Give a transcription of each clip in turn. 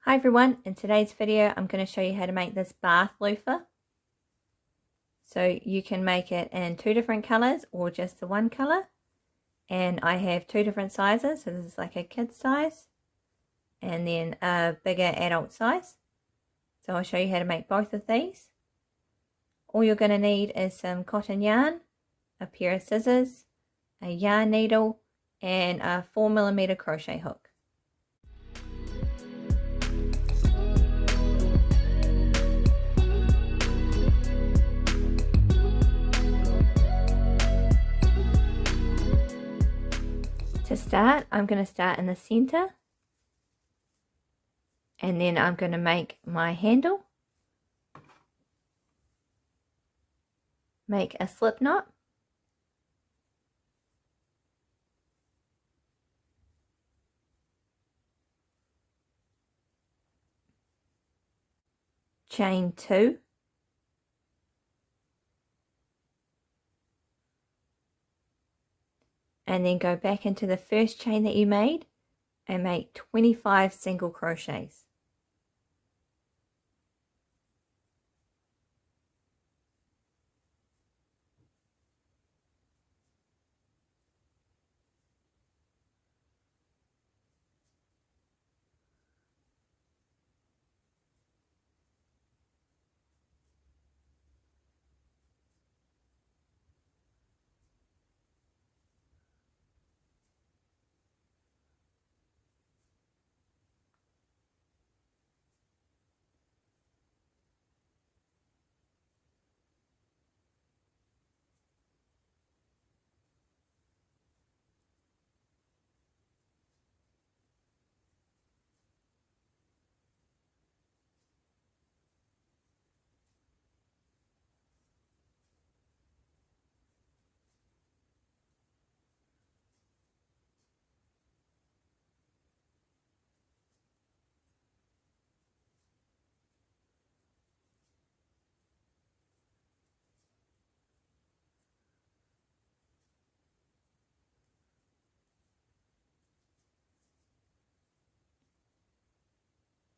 Hi everyone, in today's video I'm going to show you how to make this bath loofah. So you can make it in two different colours or just the one colour. And I have two different sizes, so this is like a kid's size and then a bigger adult size. So I'll show you how to make both of these. All you're going to need is some cotton yarn, a pair of scissors, a yarn needle and a 4mm crochet hook. To start, I'm going to start in the center and then I'm going to make my handle, make a slip knot, chain 2, and then go back into the first chain that you made and make 25 single crochets.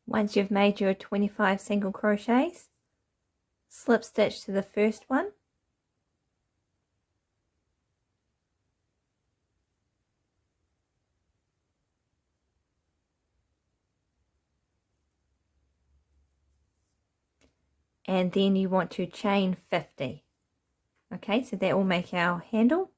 Once you've made your 25 single crochets, slip stitch to the first one, and then you want to chain 50. Okay, so that will make our handle.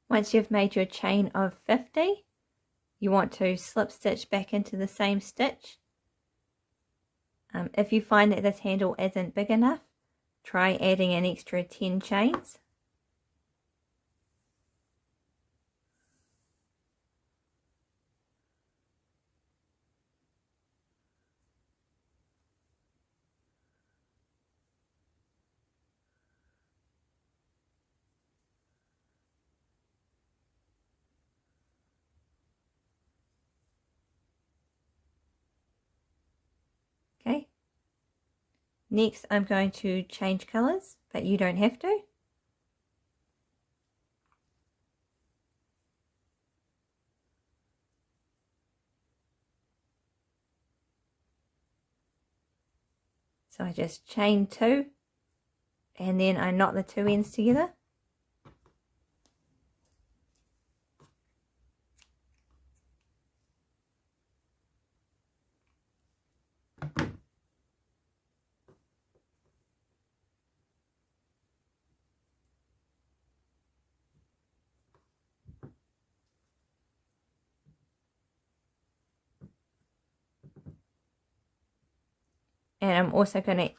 Once you've made your chain of 50, you want to slip stitch back into the same stitch. If you find that this handle isn't big enough, try adding an extra 10 chains. Okay. Next, I'm going to change colors, but you don't have to. So I just chain 2 and then I knot the two ends together. And I'm also going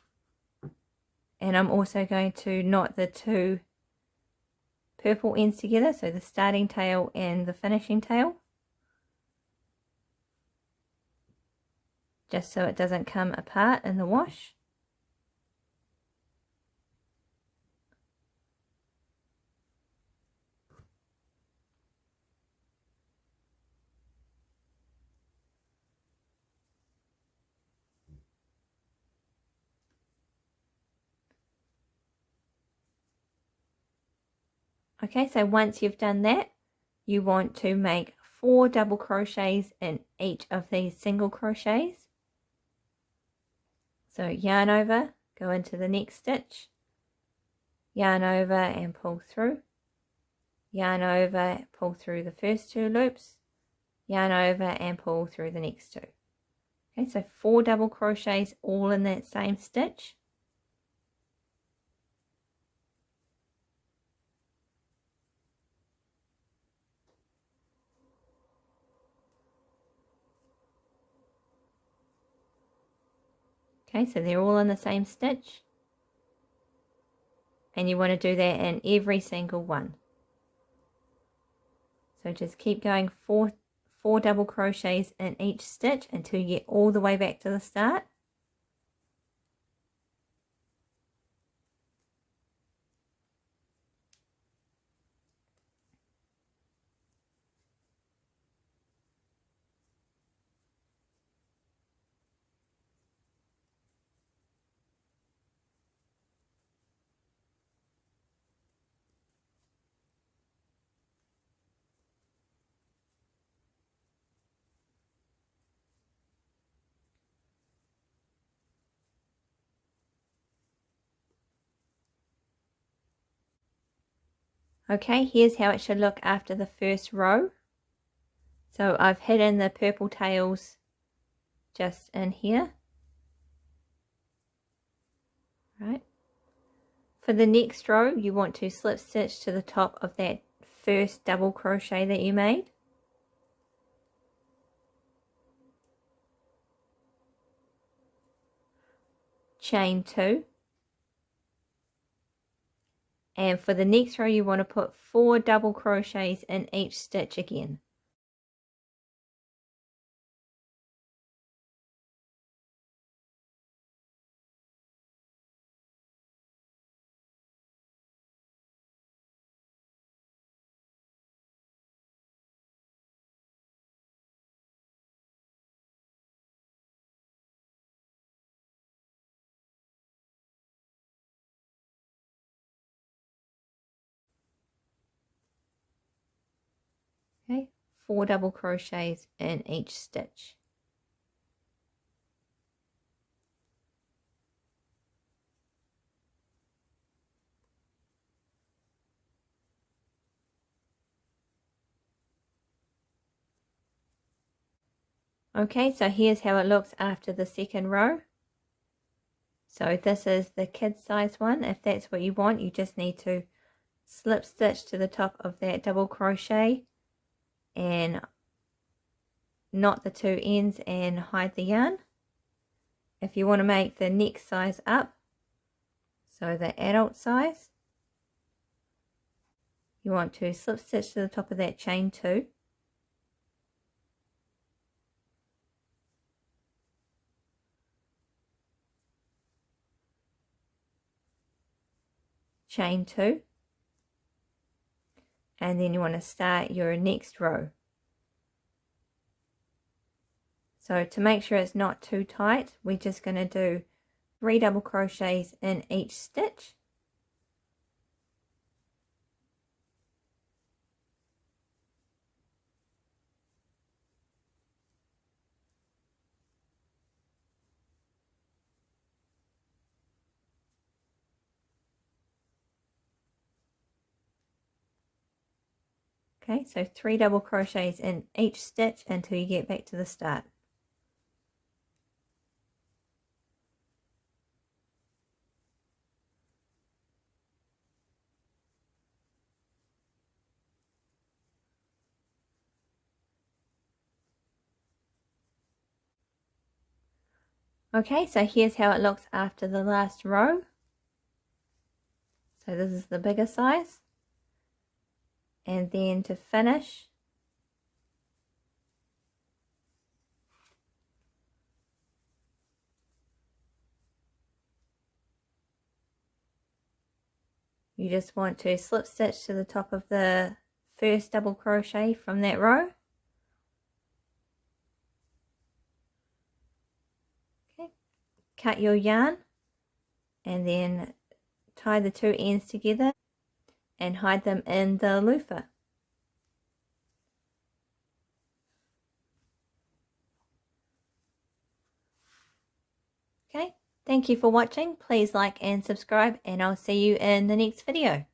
to knot the two purple ends together, so the starting tail and the finishing tail, just so it doesn't come apart in the wash. Okay, so once you've done that, you want to make 4 double crochets in each of these single crochets. So yarn over, go into the next stitch, yarn over and pull through, yarn over, pull through the first 2 loops, yarn over and pull through the next 2. Okay, so 4 double crochets all in that same stitch. Okay, so they're all in the same stitch, and you want to do that in every single one. So just keep going four double crochets in each stitch until you get all the way back to the start. Okay, here's how it should look after the first row. So I've hidden the purple tails just in here. Right. For the next row, you want to slip stitch to the top of that first double crochet that you made. Chain 2. And for the next row, you want to put 4 double crochets in each stitch again. Okay, 4 double crochets in each stitch. Okay, so here's how it looks after the second row. So this is the kid size one. If that's what you want, you just need to slip stitch to the top of that double crochet and knot the 2 ends and hide the yarn. If you want to make the next size up, so the adult size, you want to slip stitch to the top of that chain 2, chain 2, and then you want to start your next row. So to make sure it's not too tight, we're just going to do 3 double crochets in each stitch. Okay, so 3 double crochets in each stitch until you get back to the start. Okay, so here's how it looks after the last row. So this is the bigger size. And then to finish, you just want to slip stitch to the top of the first double crochet from that row. Okay, cut your yarn and then tie the two ends together and hide them in the loofah. Okay, thank you for watching. Please like and subscribe, and I'll see you in the next video.